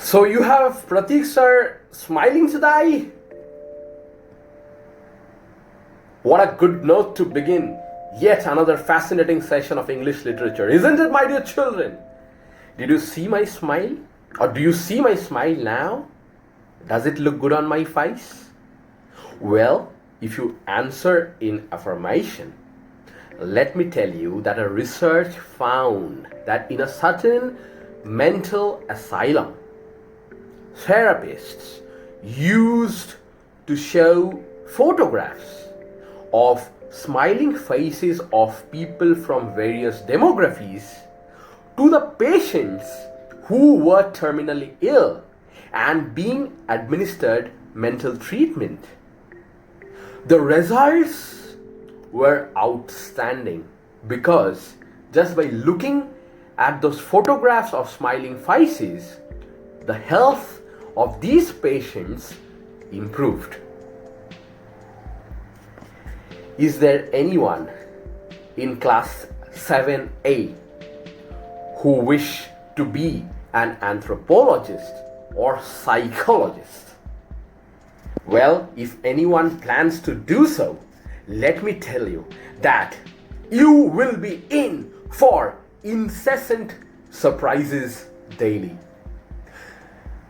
So you have Pratik sir smiling today? What a good note to begin yet another fascinating session of English literature, isn't it, my dear children? Did you see my smile? Or do you see my smile now? Does it look good on my face? Well, if you answer in affirmation, let me tell you that a research found that in a certain mental asylum, therapists used to show photographs of smiling faces of people from various demographies to the patients who were terminally ill and being administered mental treatment. The results were outstanding because just by looking at those photographs of smiling faces, the health of these patients improved. Is there anyone in class 7A who wish to be an anthropologist or psychologist? Well, if anyone plans to do so, let me tell you that you will be in for incessant surprises daily.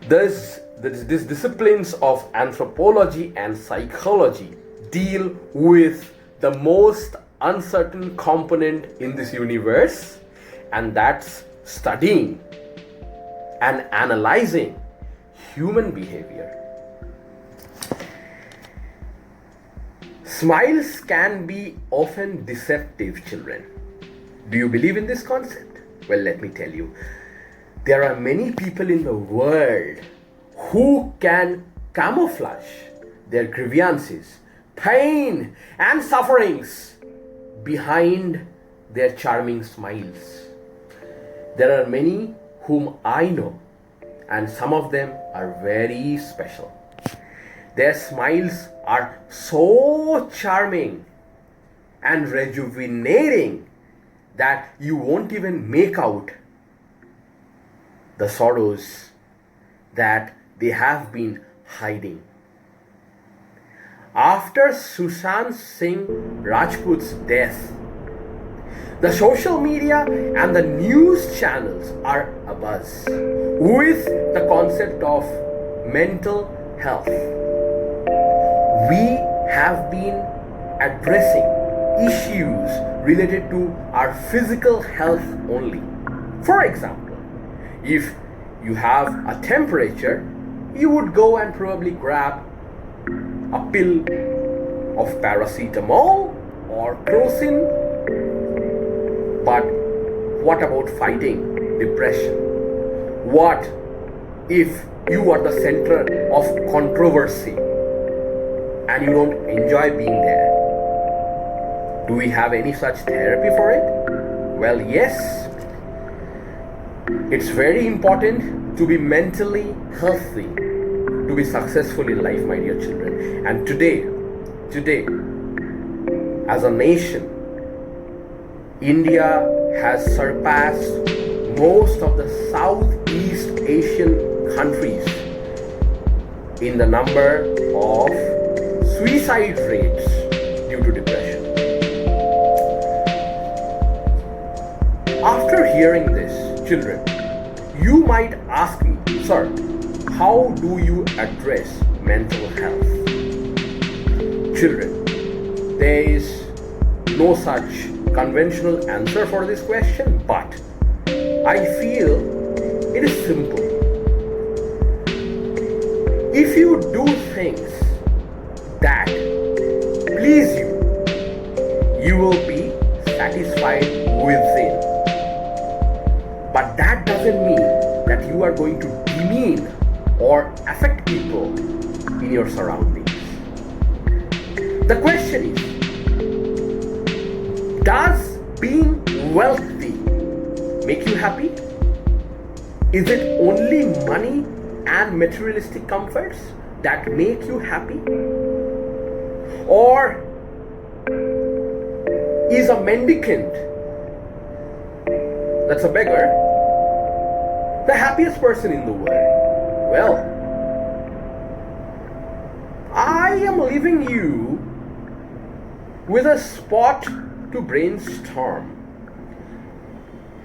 These disciplines of anthropology and psychology deal with the most uncertain component in this universe, and that's studying and analyzing human behavior. Smiles can be often deceptive, children. Do you believe in this concept? Well, let me tell you. There are many people in the world who can camouflage their grievances, pain, and sufferings behind their charming smiles. There are many whom I know, and some of them are very special. Their smiles are so charming and rejuvenating that you won't even make out the sorrows that they have been hiding. After Sushant Singh Rajput's death, the social media and the news channels are abuzz with the concept of mental health. We have been addressing issues related to our physical health only. For example, if you have a temperature, you would go and probably grab a pill of paracetamol or crocin. But what about fighting depression? What if you are the center of controversy and you don't enjoy being there? Do we have any such therapy for it? Well, yes. It's very important to be mentally healthy to be successful in life, my dear children. And today, as a nation, India has surpassed most of the Southeast Asian countries in the number of suicide rates due to depression. After hearing this, children, you might ask me, sir, how do you address mental health? Children, there is no such conventional answer for this question, but I feel it is simple. If you do things that please you, you will be satisfied within. But that doesn't mean that you are going to demean or affect people in your surroundings. The question is, does being wealthy make you happy? Is it only money and materialistic comforts that make you happy? Or is a mendicant, that's a beggar, the happiest person in the world? Well, I am leaving you with a spot to brainstorm.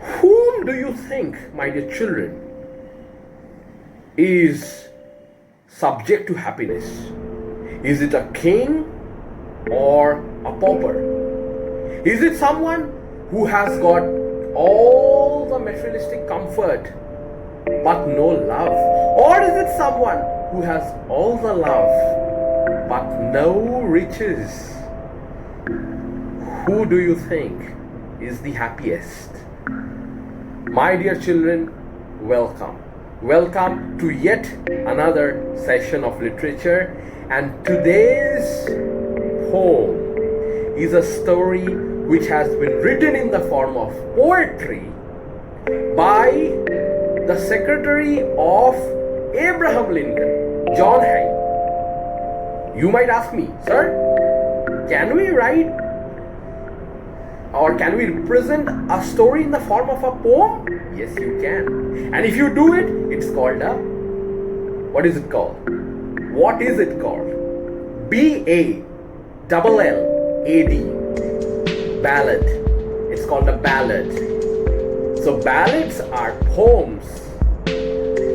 Whom do you think, my dear children, is subject to happiness? Is it a king or a pauper? Is it someone who has got all the materialistic comfort but no love? Or is it someone who has all the love but no riches? Who do you think is the happiest? My dear children, welcome. Welcome to yet another session of literature, and today's poem is a story which has been written in the form of poetry by the Secretary of Abraham Lincoln, John Hay. You might ask me, sir, can we write or can we represent a story in the form of a poem? Yes, you can. And if you do it, it's called a, what is it called? What is it called? B-A-L-L-A-D. Ballad. It's called a ballad. So ballads are poems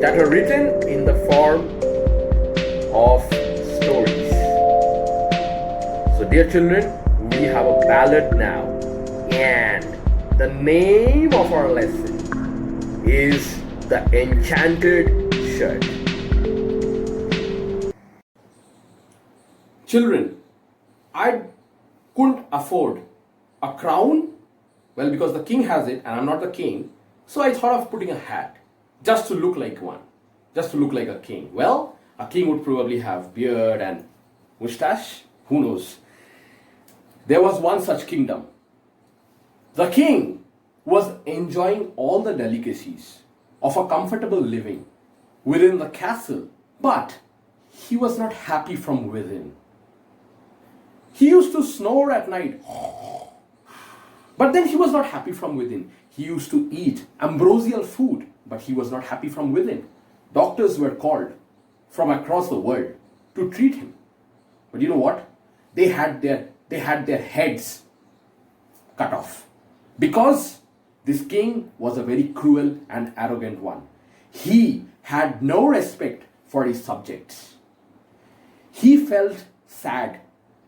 that are written in the form of stories. So dear children, we have a ballad now. And the name of our lesson is The Enchanted Shirt. Children, I couldn't afford a crown, well, because the king has it and I'm not the king, so I thought of putting a hat just to look like one, just to look like a king. Well, a king would probably have beard and mustache, who knows. There was one such kingdom. The king was enjoying all the delicacies of a comfortable living within the castle, but he was not happy from within. He used to snore at night, but then he was not happy from within. He used to eat ambrosial food, but he was not happy from within. Doctors were called from across the world to treat him. But you know what? They had their heads cut off. Because this king was a very cruel and arrogant one. He had no respect for his subjects. He felt sad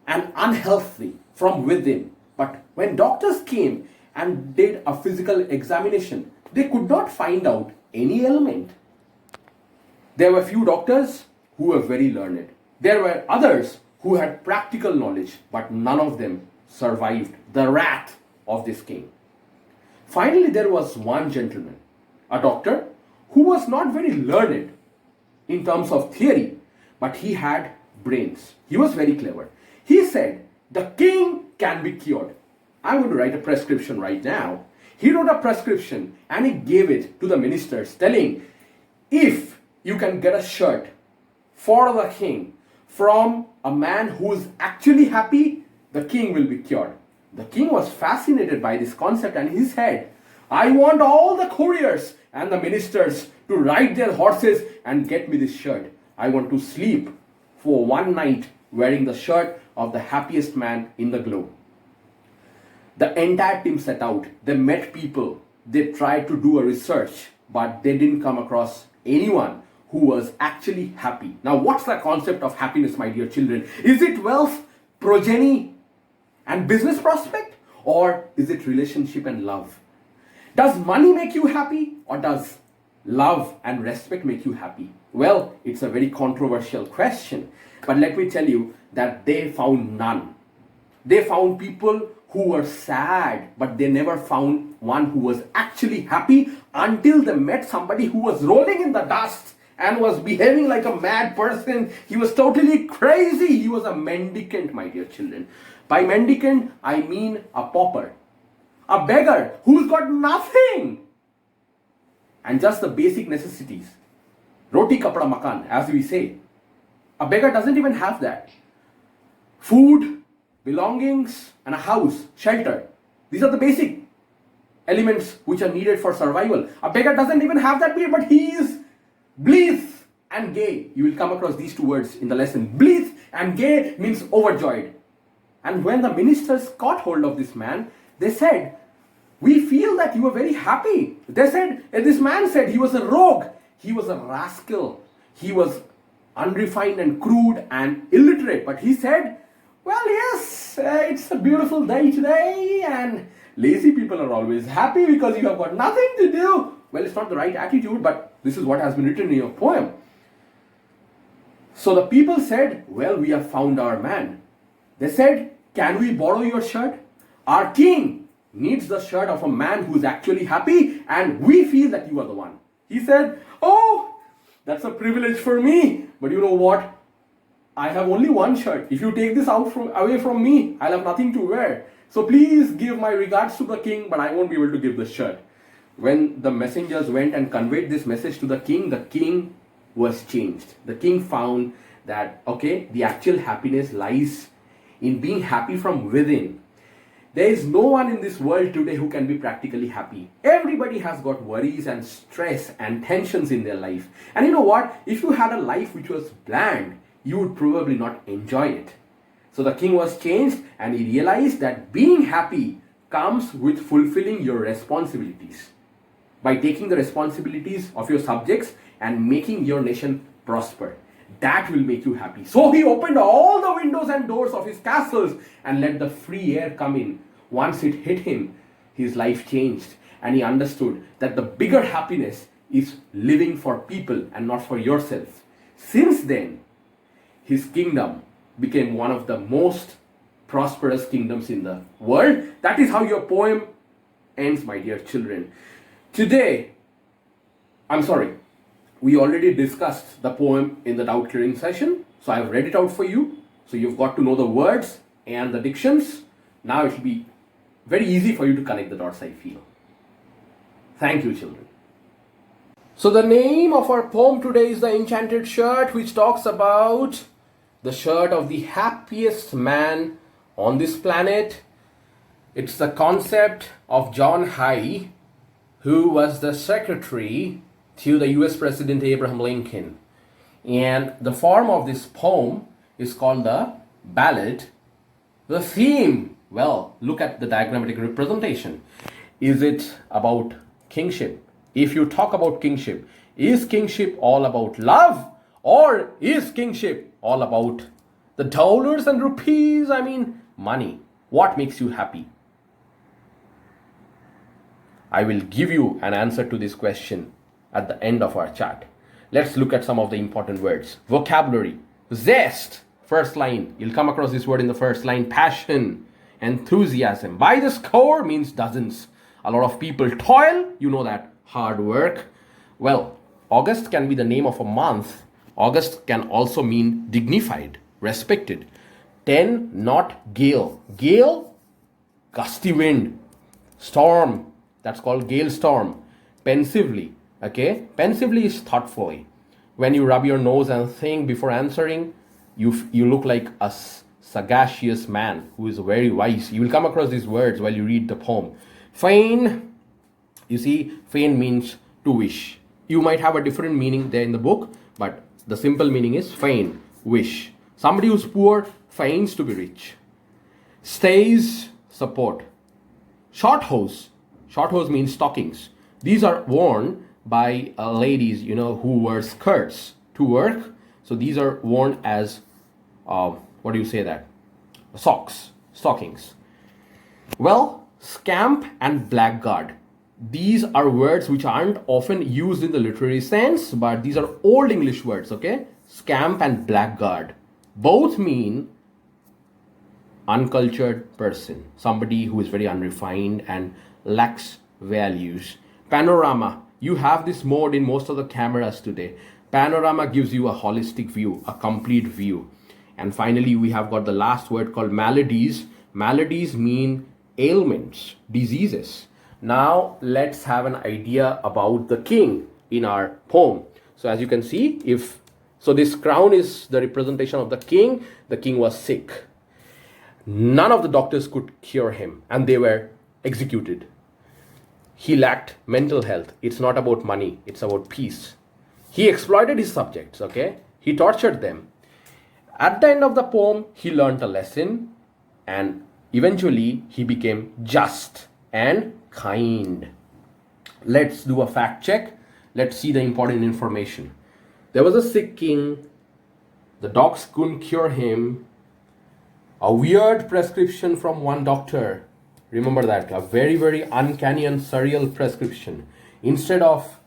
and unhealthy from within. But when doctors came and did a physical examination, they could not find out any ailment. There were few doctors who were very learned. There were others who had practical knowledge, but none of them survived the wrath of this king. Finally, there was one gentleman, a doctor, who was not very learned in terms of theory, but he had brains. He was very clever. He said, the king can be cured. I'm going to write a prescription right now. He wrote a prescription and he gave it to the ministers, telling, if you can get a shirt for the king from a man who is actually happy, the king will be cured. The king was fascinated by this concept and he said, I want all the couriers and the ministers to ride their horses and get me this shirt. I want to sleep for one night wearing the shirt of the happiest man in the globe. The entire team set out. They met people. They tried to do a research, but they didn't come across anyone who was actually happy. Now, what's the concept of happiness, my dear children? Is it wealth, progeny, and business prospect? Or is it relationship and love? Does money make you happy? Or does love and respect make you happy? Well, it's a very controversial question. But let me tell you that they found none. They found people who were sad, but they never found one who was actually happy until they met somebody who was rolling in the dust and was behaving like a mad person. He was totally crazy. He was a mendicant, my dear children. By mendicant, I mean a pauper, a beggar who's got nothing and just the basic necessities. Roti kapda makan, as we say. A beggar doesn't even have that. Food, belongings, and a house, shelter. These are the basic elements which are needed for survival. A beggar doesn't even have that, but he is bliss and gay. You will come across these two words in the lesson. Blithe and gay means overjoyed. And when the ministers caught hold of this man, they said, we feel that you are very happy. They said, this man said he was a rogue. He was a rascal. He was unrefined and crude and illiterate. But he said, well, yes, it's a beautiful day today and lazy people are always happy because you have got nothing to do. Well, it's not the right attitude, but this is what has been written in your poem. So the people said, well, we have found our man. They said, can we borrow your shirt? Our king needs the shirt of a man who is actually happy and we feel that you are the one. He said, oh, that's a privilege for me. But you know what? I have only one shirt. If you take this away from me, I'll have nothing to wear. So please give my regards to the king, but I won't be able to give the shirt. When the messengers went and conveyed this message to the king was changed. The king found that, okay, the actual happiness lies in being happy from within. There is no one in this world today who can be practically happy. Everybody has got worries and stress and tensions in their life. And you know what? If you had a life which was bland, you would probably not enjoy it. So the king was changed and he realized that being happy comes with fulfilling your responsibilities. By taking the responsibilities of your subjects and making your nation prosper. That will make you happy. So he opened all the windows and doors of his castles and let the free air come in. Once it hit him, his life changed and he understood that the bigger happiness is living for people and not for yourself. Since then, his kingdom became one of the most prosperous kingdoms in the world. That is how your poem ends, my dear children. Today, we already discussed the poem in the doubt clearing session. So I have read it out for you. So you've got to know the words and the dictions. Now it will be very easy for you to connect the dots, I feel. Thank you, children. So the name of our poem today is The Enchanted Shirt, which talks about the shirt of the happiest man on this planet. It's the concept of John Hay, who was the secretary to the US President Abraham Lincoln. And the form of this poem is called the ballad. The theme, well, look at the diagrammatic representation. Is it about kingship? If you talk about kingship, is kingship all about love? Or is kingship all about the dollars and rupees? I mean, money. What makes you happy? I will give you an answer to this question at the end of our chat. Let's look at some of the important words. Vocabulary. Zest. First line. You'll come across this word in the first line. Passion. Enthusiasm. By the score means dozens. A lot of people toil. You know that. Hard work. Well, August can be the name of a month. August can also mean dignified, respected. 10, not gale. Gale, gusty wind. Storm. That's called gale storm. Pensively. Okay, pensively is thoughtfully. When you rub your nose and think before answering, you look like a sagacious man who is very wise. You will come across these words while you read the poem. Feign, you see, feign means to wish. You might have a different meaning there in the book, but the simple meaning is feign, wish. Somebody who's poor feigns to be rich. Stays, support. Short hose. Short hose means stockings. These are worn by ladies, who wear skirts to work. So these are worn as, socks, stockings. Well, scamp and blackguard. These are words which aren't often used in the literary sense, but these are old English words, okay? Scamp and blackguard. Both mean uncultured person, somebody who is very unrefined and lacks values. Panorama. You have this mode in most of the cameras today. Panorama gives you a holistic view, a complete view. And finally, we have got the last word called maladies. Maladies mean ailments, diseases. Now, let's have an idea about the king in our poem. So as you can see, this crown is the representation of the king. The king was sick. None of the doctors could cure him and they were executed. He lacked mental health. It's not about money. It's about peace. He exploited his subjects, okay? He tortured them. At the end of the poem, he learned a lesson and eventually he became just and kind. Let's do a fact check. Let's see the important information. There was a sick king. The docs couldn't cure him. A weird prescription from one doctor. Remember that, a very, very uncanny and surreal prescription. Instead of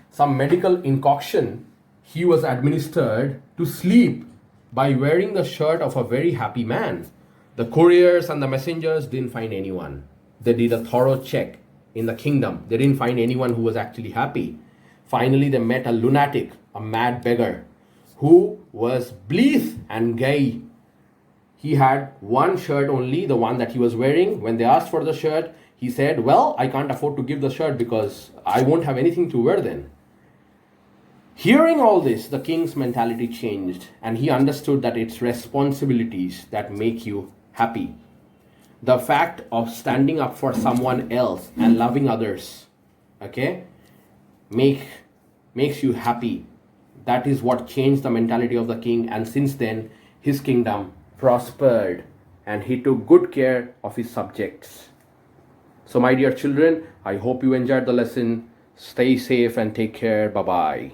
some medical concoction, he was administered to sleep by wearing the shirt of a very happy man. The couriers and the messengers didn't find anyone. They did a thorough check in the kingdom. They didn't find anyone who was actually happy. Finally, they met a lunatic, a mad beggar, who was bleak and gay. He had one shirt only, the one that he was wearing. When they asked for the shirt, he said, well, I can't afford to give the shirt because I won't have anything to wear then. Hearing all this, the king's mentality changed and he understood that it's responsibilities that make you happy. The fact of standing up for someone else and loving others, okay, makes you happy. That is what changed the mentality of the king, and since then his kingdom prospered and he took good care of his subjects. So my dear children, I hope you enjoyed the lesson. Stay safe and take care. Bye-bye.